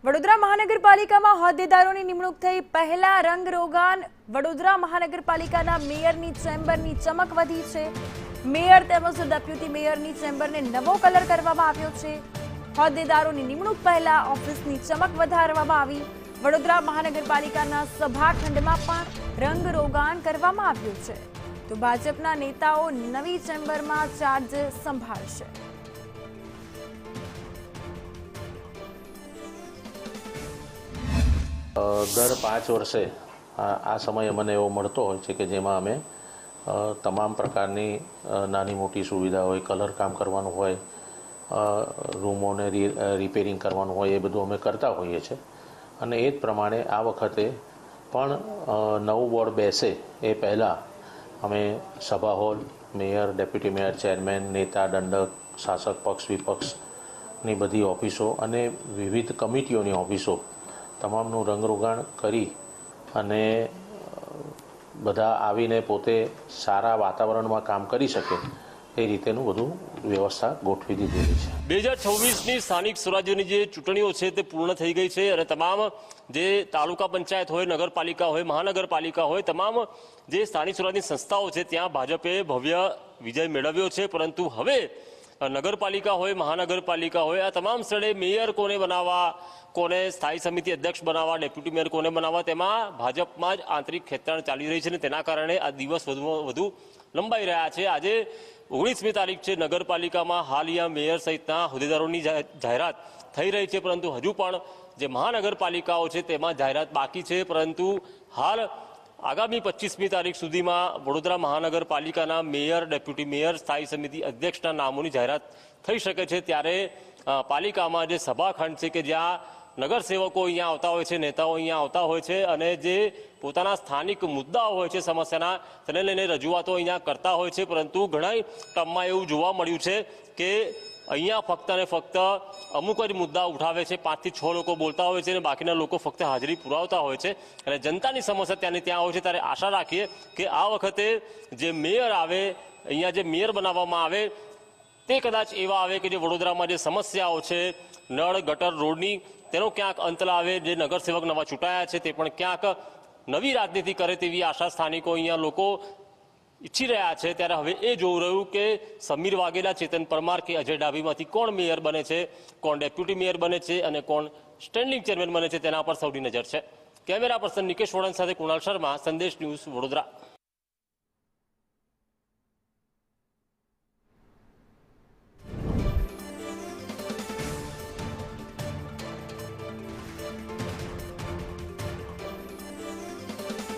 વડોદરા મહાનગરપાલિકામાં હોદ્દેદારોની નિમણૂક થઈ પહેલા રંગરોગાન વડોદરા મહાનગરપાલિકાના મેયરની ચેમ્બરની ચમક વધી છે। મેયર તેમજ ડેપ્યુટી મેયરની ચેમ્બરને નવો કલર કરવામાં આવ્યો છે। હોદ્દેદારોની નિમણૂક પહેલા ઓફિસની ચમક વધારવામાં આવી। વડોદરા મહાનગરપાલિકાના સભાખંડમાં પણ રંગરોગાન કરવામાં આવ્યું છે। તો ભાજપના નેતાઓ નવી ચેમ્બરમાં ચાર્જ સંભાળશે। દર 5 વર્ષે આ સમય મને એવો મળતો હોય છે કે જેમાં અમે તમામ પ્રકારની નાની મોટી સુવિધા હોય, કલર કામ કરવાનું હોય, રૂમોને રિપેરિંગ કરવાનું હોય, એ બધું અમે કરતા હોઈએ છીએ। અને એ જ પ્રમાણે આ વખતે પણ નવું બોર્ડ બેસે એ પહેલાં અમે સભા hall, mayor, deputy mayor, chairman, નેતા, દંડક, શાસક પક્ષ, વિપક્ષની બધી ઓફિસો અને વિવિધ કમિટીઓની ઓફિસો તમામનું રંગરોગાણ કરી અને બધા આવીને પોતે સારા વાતાવરણમાં કામ કરી શકે એ રીતેનું બધું વ્યવસ્થા ગોઠવી દીધેલી છે। 2026ની સ્થાનિક સ્વરાજ્યની જે ચૂંટણીઓ છે તે પૂર્ણ થઈ ગઈ છે અને તમામ જે તાલુકા પંચાયત હોય, નગરપાલિકા હોય, મહાનગરપાલિકા હોય, તમામ જે સ્થાનિક સ્વરાજની સંસ્થાઓ છે ત્યાં ભાજપે ભવ્ય વિજય મેળવ્યો છે। પરંતુ હવે નગરપાલિકા હોય, મહાનગરપાલિકા હોય, આ તમામ સ્થળે મેયર કોને બનાવવા, કોને સ્થાયી સમિતિ અધ્યક્ષ બનાવવા, ડેપ્યુટી મેયર કોને બનાવવા, તેમાં ભાજપમાં જ આંતરિક ખેંચાણ ચાલી રહી છે અને તેના કારણે આ દિવસ વધુ લંબાઈ રહ્યા છે। આજે 19મી તારીખ છે। નગરપાલિકામાં હાલ અહીંયા મેયર સહિતના હોદ્દેદારોની જાહેરાત થઈ રહી છે, પરંતુ હજુ પણ જે મહાનગરપાલિકાઓ છે તેમાં જાહેરાત બાકી છે। પરંતુ હાલ આગામી 25મી તારીખ સુધીમાં વડોદરા મહાનગરપાલિકાના મેયર, ડેપ્યુટી મેયર, સ્થાયી સમિતિ અધ્યક્ષના નામોની જાહેરાત થઈ શકે છે। ત્યારે પાલિકામાં જે સભાખંડ છે કે જ્યાં નગરસેવકો અહીંયા આવતા હોય છે, નેતાઓ અહીંયા આવતા હોય છે અને જે પોતાના સ્થાનિક મુદ્દાઓ હોય છે સમસ્યાના, તેને લઈને રજૂઆતો અહીંયા કરતા હોય છે। પરંતુ ઘણા ટર્મમાં એવું જોવા મળ્યું છે કે અહીંયા ફક્ત અને ફક્ત અમુક જ મુદ્દા ઉઠાવે છે, 5 થી 6 લોકો બોલતા હોય છે અને બાકીના લોકો ફક્ત હાજરી પુરાવતા હોય છે અને જનતાની સમસ્યા ત્યાંની ત્યાં હોય છે। ત્યારે આશા રાખીએ કે આ વખતે જે મેયર આવે, અહીંયા જે મેયર બનાવવામાં આવે તે કદાચ એવા આવે કે જે વડોદરામાં જે સમસ્યાઓ છે નળ, ગટર, રોડની, તેનો ક્યાંક અંત લાવે। જે નગરસેવક નવા ચૂંટાયા છે તે પણ ક્યાંક નવી રાજનીતિ કરે તેવી આશા સ્થાનિકો અહીંયા લોકો ઈચ્છી રહ્યા છે। ત્યારે હવે એ જોવું રહ્યું કે સમીર વાઘેલા, ચેતન પરમાર કે અજય ડાભીમાંથી કોણ મેયર બને છે, કોણ ડેપ્યુટી મેયર બને છે અને કોણ સ્ટેન્ડિંગ ચેરમેન બને છે, તેના પર સૌની નજર છે। કેમેરા પર્સન નિકેશ વોડન સાથે કુણાલ શર્મા, સંદેશ ન્યૂઝ, વડોદરા।